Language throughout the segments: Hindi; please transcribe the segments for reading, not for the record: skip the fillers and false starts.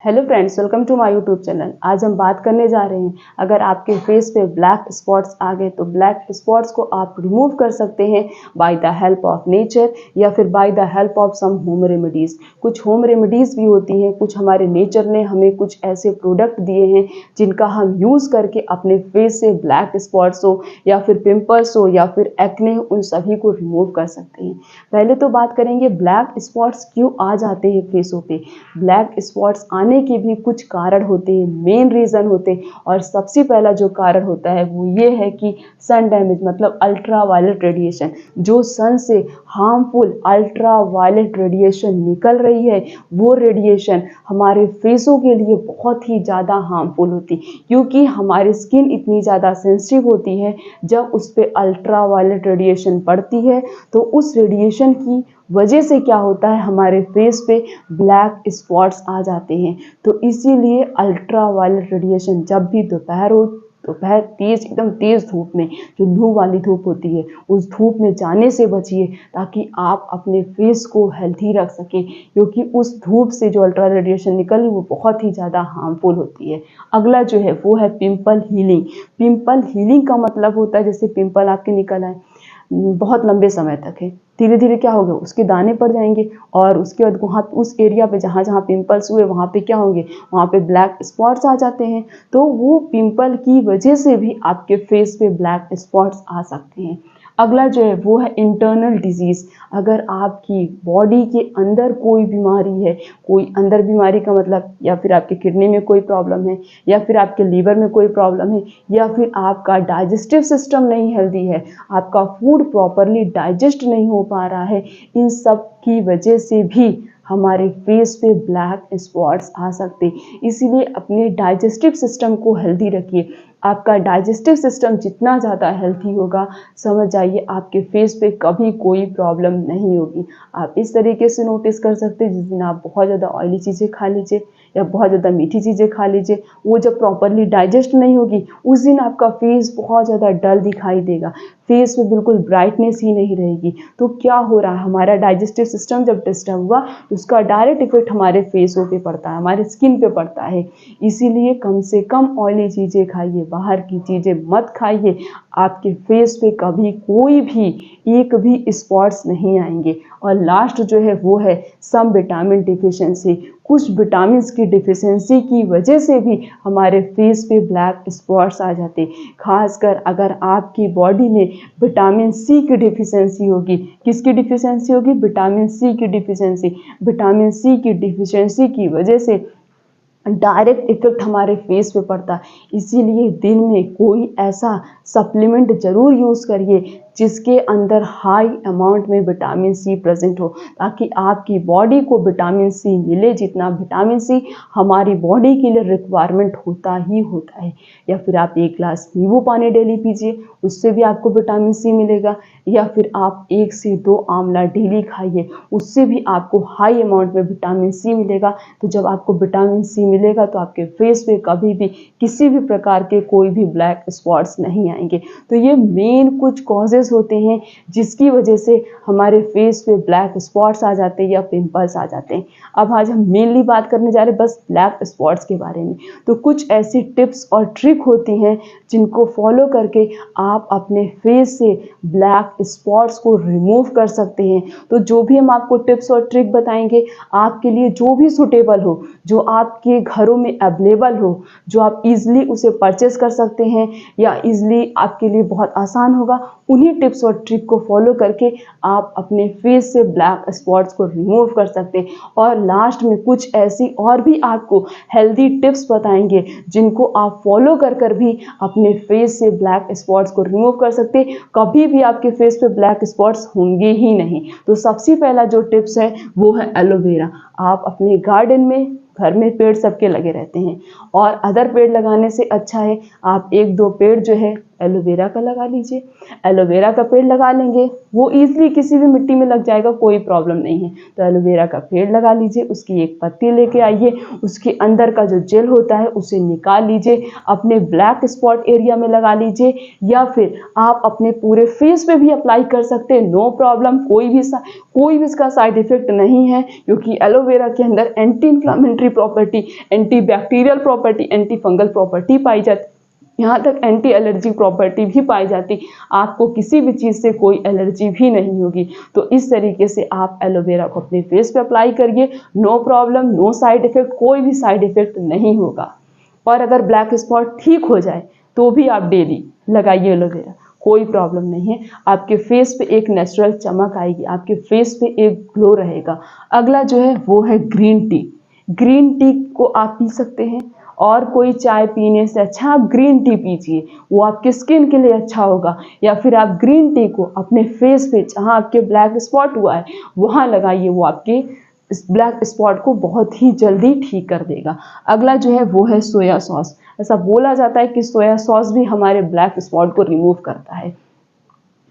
Hello friends, welcome to my YouTube channel. आज हम बात करने जा रहे हैं, अगर आपके फेस पे ब्लैक स्पॉट्स आ गए तो ब्लैक स्पॉट्स को आप रिमूव कर सकते हैं by the help of nature या फिर by the help of some home remedies. कुछ होम रेमेडीज़ भी होती हैं, कुछ हमारे नेचर ने हमें कुछ ऐसे प्रोडक्ट दिए हैं जिनका हम यूज़ करके अपने फेस से ब्लैक स्पॉट्स हो या फिर पिंपल्स हो या फिर एक्ने हो, उन सभी को रिमूव कर सकते हैं। पहले तो बात करेंगे ब्लैक स्पॉट्स क्यों आ जाते हैं फेसों पे। ब्लैक स्पॉट्स आने के भी कुछ कारण होते हैं, मेन रीज़न होते हैं। और सबसे पहला जो कारण होता है वो ये है कि सन डैमेज, मतलब अल्ट्रा वायलेट रेडिएशन। जो सन से हार्मफुल अल्ट्रा वायलेट रेडिएशन निकल रही है, वो रेडिएशन हमारे फेसों के लिए बहुत ही ज़्यादा हार्मफुल होती, क्योंकि हमारी स्किन इतनी ज़्यादा सेंसिटिव होती है। जब उस पर अल्ट्रा वायलेट रेडिएशन पड़ती है तो उस रेडिएशन की वजह से क्या होता है, हमारे फेस पे ब्लैक स्पॉट्स आ जाते हैं। तो इसीलिए अल्ट्रा वायलेट रेडिएशन जब भी दोपहर हो, दोपहर तेज, एकदम तेज धूप में, जो लू वाली धूप होती है, उस धूप में जाने से बचिए, ताकि आप अपने फेस को हेल्थी रख सकें, क्योंकि उस धूप से जो अल्ट्रा रेडिएशन निकली वो बहुत ही ज़्यादा हार्मफुल होती है। अगला जो है वो है पिंपल हीलिंग। पिंपल हीलिंग का मतलब होता है, जैसे पिंपल आपके निकल आए बहुत लंबे समय तक है, धीरे धीरे क्या होगा, उसके दाने पड़ जाएंगे और उसके बाद वहाँ उस एरिया पे जहाँ जहाँ पिंपल्स हुए वहाँ पे क्या होंगे, वहाँ पे ब्लैक स्पॉट्स आ जाते हैं। तो वो पिंपल की वजह से भी आपके फेस पे ब्लैक स्पॉट्स आ सकते हैं। अगला जो है वो है इंटरनल डिजीज़। अगर आपकी बॉडी के अंदर कोई बीमारी है, कोई अंदर बीमारी का मतलब या फिर आपके किडनी में कोई प्रॉब्लम है, या फिर आपके लीवर में कोई प्रॉब्लम है, या फिर आपका डाइजेस्टिव सिस्टम नहीं हेल्दी है, आपका फूड प्रॉपरली डाइजेस्ट नहीं हो पा रहा है, इन सब की वजह से भी हमारे फेस पे ब्लैक स्पॉट्स आ सकते। इसीलिए अपने डाइजेस्टिव सिस्टम को हेल्दी रखिए। आपका डाइजेस्टिव सिस्टम जितना ज़्यादा हेल्थी होगा, समझ जाइए आपके फेस पे कभी कोई प्रॉब्लम नहीं होगी। आप इस तरीके से नोटिस कर सकते हैं, जिस दिन आप बहुत ज़्यादा ऑयली चीज़ें खा लीजिए या बहुत ज़्यादा मीठी चीज़ें खा लीजिए, वो जब प्रॉपरली डाइजेस्ट नहीं होगी, उस दिन आपका फेस बहुत ज़्यादा डल दिखाई देगा, फेस में बिल्कुल ब्राइटनेस ही नहीं रहेगी। तो क्या हो रहा है, हमारा डाइजेस्टिव सिस्टम जब डिस्टर्ब हुआ तो उसका डायरेक्ट इफेक्ट हमारे फेसों पे पड़ता है, हमारे स्किन पे पड़ता है। इसीलिए कम से कम ऑयली चीज़ें खाइए, बाहर की चीज़ें मत खाइए। आपके फेस पे कभी कोई भी एक भी स्पॉट्स नहीं आएंगे। और लास्ट जो है वो है सम विटामिन डिफिशिएंसी। कुछ विटामिन की डिफिशिएंसी की वजह से भी हमारे फेस पे ब्लैक स्पॉट्स आ जाते, खासकर अगर आपकी बॉडी में विटामिन सी की डिफिशिएंसी होगी। किसकी डिफिशिएंसी होगी? विटामिन सी की डिफिशिएंसी। विटामिन सी की डिफिशिएंसी की वजह से डायरेक्ट इफेक्ट हमारे फेस पे पड़ता है। इसीलिए दिन में कोई ऐसा सप्लीमेंट ज़रूर यूज़ करिए जिसके अंदर हाई अमाउंट में विटामिन सी प्रेजेंट हो, ताकि आपकी बॉडी को विटामिन सी मिले, जितना विटामिन सी हमारी बॉडी के लिए रिक्वायरमेंट होता ही होता है। या फिर आप 1 ग्लास नींबू पानी डेली पीजिए, उससे भी आपको विटामिन सी मिलेगा। या फिर आप 1 से 2 आंवला डेली खाइए, उससे भी आपको हाई अमाउंट में विटामिन सी मिलेगा। तो जब आपको विटामिन सी मिलेगा तो आपके फेस पे कभी भी किसी भी प्रकार के कोई भी ब्लैक स्पॉट्स नहीं आएंगे। तो ये मेन कुछ कॉजेज़ होते हैं जिसकी वजह से हमारे फेस पे ब्लैक स्पॉट्स आ जाते हैं या पिंपल्स आ जाते हैं। अब आज हम मेनली बात करने जा रहे हैं बस ब्लैक स्पॉट्स के बारे में। तो कुछ ऐसी टिप्स और ट्रिक होती हैं जिनको फॉलो करके आप अपने फेस से ब्लैक स्पॉट्स को रिमूव कर सकते हैं। तो जो भी हम आपको टिप्स और ट्रिक बताएंगे, आपके लिए जो भी सुटेबल हो, जो आपके घरों में अवेलेबल हो, जो आप इजीली उसे परचेस कर सकते हैं या इजीली आपके लिए बहुत आसान होगा, उन्हीं टिप्स और ट्रिक को फॉलो करके आप अपने फेस से ब्लैक स्पॉट्स को रिमूव कर सकते हैं। और लास्ट में कुछ ऐसी और भी आपको हेल्दी टिप्स बताएंगे जिनको आप फॉलो कर भी अपने फेस से ब्लैक स्पॉट्स को रिमूव कर सकते हैं। कभी भी आपके फेस पे ब्लैक स्पॉट्स होंगे ही नहीं। तो सबसे पहला जो टिप्स है वो है एलोवेरा। आप अपने गार्डन में, घर में पेड़ सबके लगे रहते हैं, और अदर पेड़ लगाने से अच्छा है आप 1-2 पेड़ जो है एलोवेरा का लगा लीजिए। एलोवेरा का पेड़ लगा लेंगे, वो ईजिली किसी भी मिट्टी में लग जाएगा, कोई प्रॉब्लम नहीं है। तो एलोवेरा का पेड़ लगा लीजिए, उसकी एक पत्ती लेके आइए, उसके अंदर का जो जेल होता है उसे निकाल लीजिए, अपने ब्लैक स्पॉट एरिया में लगा लीजिए, या फिर आप अपने पूरे फेस पे भी अप्लाई कर सकते हैं, नो प्रॉब्लम। कोई भी इसका साइड इफेक्ट नहीं है, क्योंकि एलोवेरा के अंदर anti inflammatory property, anti bacterial property, anti fungal property पाई जाती, यहाँ तक एंटी एलर्जी प्रॉपर्टी भी पाई जाती। आपको किसी भी चीज़ से कोई एलर्जी भी नहीं होगी। तो इस तरीके से आप एलोवेरा को अपने फेस पे अप्लाई करिए, no problem, no side effect, कोई भी साइड इफेक्ट नहीं होगा। और अगर ब्लैक स्पॉट ठीक हो जाए तो भी आप डेली लगाइए एलोवेरा, कोई प्रॉब्लम नहीं है। आपके फेस पे एक नेचुरल चमक आएगी, आपके फेस पे एक ग्लो रहेगा। अगला जो है वो है ग्रीन टी। ग्रीन टी को आप पी सकते हैं, और कोई चाय पीने से अच्छा आप ग्रीन टी पीजिए, वो आपके स्किन के लिए अच्छा होगा। या फिर आप ग्रीन टी को अपने फेस पे जहाँ आपके ब्लैक स्पॉट हुआ है वहाँ लगाइए, वो आपके इस ब्लैक स्पॉट को बहुत ही जल्दी ठीक कर देगा। अगला जो है वो है सोया सॉस। ऐसा बोला जाता है कि सोया सॉस भी हमारे ब्लैक स्पॉट को रिमूव करता है।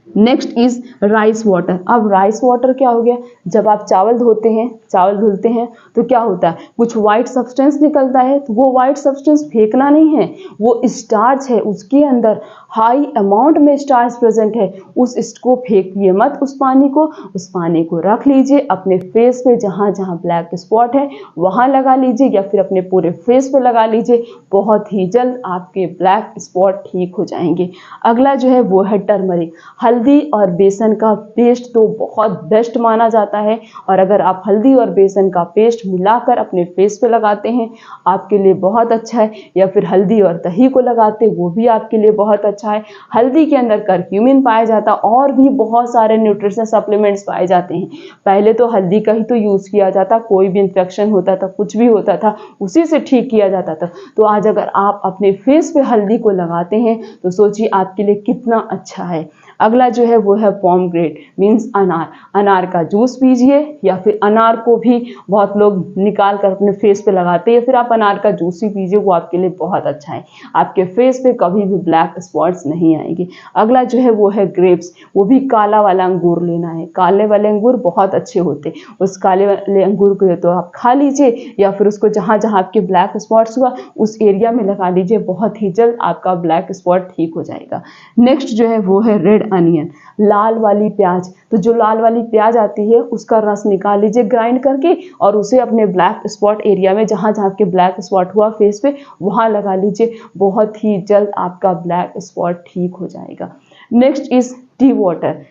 Next is rice water. अब राइस वाटर क्या हो गया, जब आप चावल धुलते हैं तो क्या होता है, कुछ वाइट सब्सटेंस निकलता है, तो वो वाइट सब्सटेंस फेंकना नहीं है, वो स्टार्च है, उसके अंदर हाई अमाउंट में स्टार्च प्रेजेंट है, उसको फेंकिए मत, उस पानी को रख लीजिए, अपने फेस पे जहाँ जहाँ ब्लैक स्पॉट है वहाँ लगा लीजिए, या फिर अपने पूरे फेस पे लगा लीजिए। बहुत ही जल्द आपके ब्लैक स्पॉट ठीक हो जाएंगे। अगला जो है वो है टर्मरिक। हल्दी और बेसन का पेस्ट तो बहुत बेस्ट माना जाता है, और अगर आप हल्दी और बेसन का पेस्ट मिलाकर अपने फेस पे लगाते हैं आपके लिए बहुत अच्छा है, या फिर हल्दी और दही को लगाते हैं वो भी आपके लिए बहुत अच्छा है। हल्दी के अंदर करक्यूमिन पाया जाता है, और भी बहुत सारे न्यूट्रिशन सप्लीमेंट्स पाए जाते हैं। पहले तो हल्दी का ही तो यूज़ किया जाता, कोई भी इन्फेक्शन होता था, कुछ भी होता था, उसी से ठीक किया जाता था। तो आज अगर आप अपने फेस पे हल्दी को लगाते हैं तो सोचिए आपके लिए कितना अच्छा है। अगला जो है वो है पोमग्रेनेट मीन्स अनार। अनार का जूस पीजिए, या फिर अनार को भी बहुत लोग निकाल कर अपने फेस पे लगाते हैं, या फिर आप अनार का जूस ही पीजिए, वो आपके लिए बहुत अच्छा है। आपके फेस पे कभी भी ब्लैक स्पॉट्स नहीं आएंगे। अगला जो है वो है ग्रेप्स। वो भी काला वाला अंगूर लेना है, काले वाले अंगूर बहुत अच्छे होते हैं। उस काले वाले अंगूर को तो आप खा लीजिए, या फिर उसको जहाँ जहाँ आपके ब्लैक स्पॉट्स हुआ उस एरिया में लगा लीजिए, बहुत ही जल्द आपका ब्लैक स्पॉट ठीक हो जाएगा। नेक्स्ट जो है वो है रेड अनियन, लाल वाली प्याज। तो जो लाल वाली प्याज आती है उसका रस निकाल लीजिए ग्राइंड करके, और उसे अपने ब्लैक स्पॉट एरिया में जहाँ जहाँ आपके ब्लैक स्पॉट हुआ फेस पे वहाँ लगा लीजिए, बहुत ही जल्द आपका ब्लैक स्पॉट ठीक हो जाएगा। Next is T water.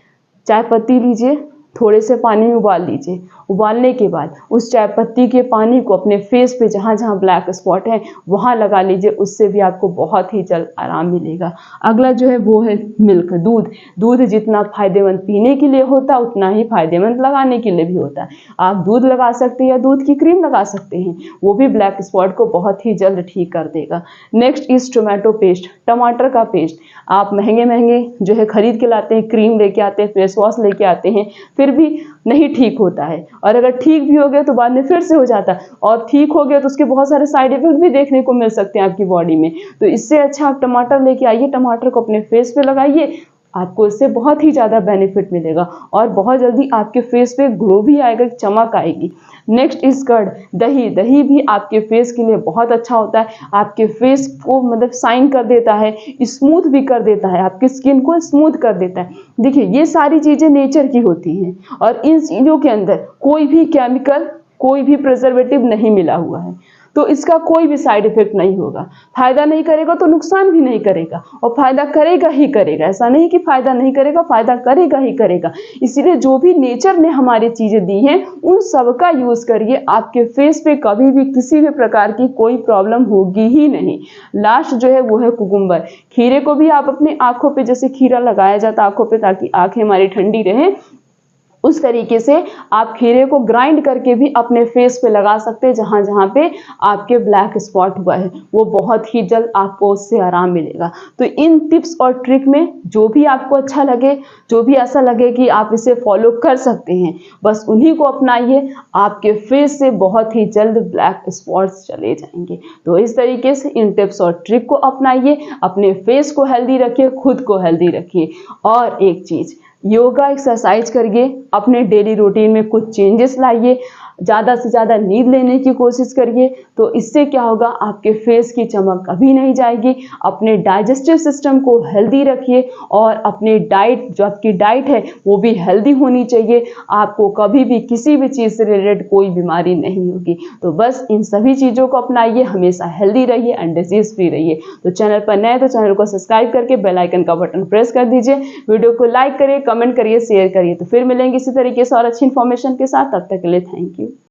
चाय पत्ती लीजिए, थोड़े से पानी में उबाल लीजिए, उबालने के बाद उस चाय पत्ती के पानी को अपने फेस पे जहाँ जहाँ ब्लैक स्पॉट है वहाँ लगा लीजिए, उससे भी आपको बहुत ही जल्द आराम मिलेगा। अगला जो है वो है मिल्क, दूध। दूध जितना फायदेमंद पीने के लिए होता है उतना ही फायदेमंद लगाने के लिए भी होता है। आप दूध लगा सकते हैं या दूध की क्रीम लगा सकते हैं, वो भी ब्लैक स्पॉट को बहुत ही जल्द ठीक कर देगा। नेक्स्ट इज टोमेटो पेस्ट, टमाटर का पेस्ट। आप महंगे महंगे जो है खरीद के लाते हैं, क्रीम लेके आते हैं, फेस वॉश लेके आते हैं, फिर भी नहीं ठीक होता है, और अगर ठीक भी हो गया तो बाद में फिर से हो जाता है, और ठीक हो गया तो उसके बहुत सारे साइड इफेक्ट भी देखने को मिल सकते हैं आपकी बॉडी में। तो इससे अच्छा आप टमाटर लेके आइए, टमाटर को अपने फेस पे लगाइए, आपको इससे बहुत ही ज़्यादा बेनिफिट मिलेगा, और बहुत जल्दी आपके फेस पे ग्लो भी आएगा, चमक आएगी। नेक्स्ट इज कर्ड, दही। दही भी आपके फेस के लिए बहुत अच्छा होता है, आपके फेस को मतलब शाइन कर देता है, स्मूथ भी कर देता है, आपकी स्किन को स्मूथ कर देता है। देखिए ये सारी चीज़ें नेचर की होती हैं, और इन चीज़ों के अंदर कोई भी केमिकल, कोई भी प्रिजर्वेटिव नहीं मिला हुआ है, तो इसका कोई भी साइड इफेक्ट नहीं होगा। फायदा नहीं करेगा तो नुकसान भी नहीं करेगा, और फायदा करेगा ही करेगा, ऐसा नहीं कि फायदा नहीं करेगा, फायदा करेगा ही करेगा। इसीलिए जो भी नेचर ने हमारी चीजें दी हैं उन सब का यूज करिए, आपके फेस पे कभी भी किसी भी प्रकार की कोई प्रॉब्लम होगी ही नहीं। लास्ट जो है वो है कुकुम्बर। खीरे को भी आप अपने आंखों पे, जैसे खीरा लगाया जाता है आंखों पे ताकि आंखें हमारी ठंडी रहें, उस तरीके से आप खीरे को ग्राइंड करके भी अपने फेस पे लगा सकते हैं, जहाँ जहाँ पे आपके ब्लैक स्पॉट हुआ है वो बहुत ही जल्द आपको उससे आराम मिलेगा। तो इन टिप्स और ट्रिक में जो भी आपको अच्छा लगे, जो भी ऐसा लगे कि आप इसे फॉलो कर सकते हैं, बस उन्हीं को अपनाइए, आपके फेस से बहुत ही जल्द ब्लैक स्पॉट्स चले जाएंगे। तो इस तरीके से इन टिप्स और ट्रिक को अपनाइए, अपने फेस को हेल्दी रखिए, खुद को हेल्दी रखिए। और एक चीज, योगा एक्सरसाइज करिए, अपने डेली रूटीन में कुछ चेंजेस लाइए, ज़्यादा से ज़्यादा नींद लेने की कोशिश करिए। तो इससे क्या होगा, आपके फेस की चमक कभी नहीं जाएगी। अपने डाइजेस्टिव सिस्टम को हेल्दी रखिए और अपनी डाइट, जो आपकी डाइट है वो भी हेल्दी होनी चाहिए। आपको कभी भी किसी भी चीज़ से रिलेटेड कोई बीमारी नहीं होगी। तो बस इन सभी चीज़ों को अपनाइए, हमेशा हेल्दी रहिए एंड डिजीज फ्री रहिए। तो चैनल पर नए तो चैनल को सब्सक्राइब करके बेल आइकन का बटन प्रेस कर दीजिए, वीडियो को लाइक करिए, कमेंट करिए, शेयर करिए। तो फिर मिलेंगे इसी तरीके से और अच्छी इन्फॉर्मेशन के साथ। तब तक के लिए थैंक यू।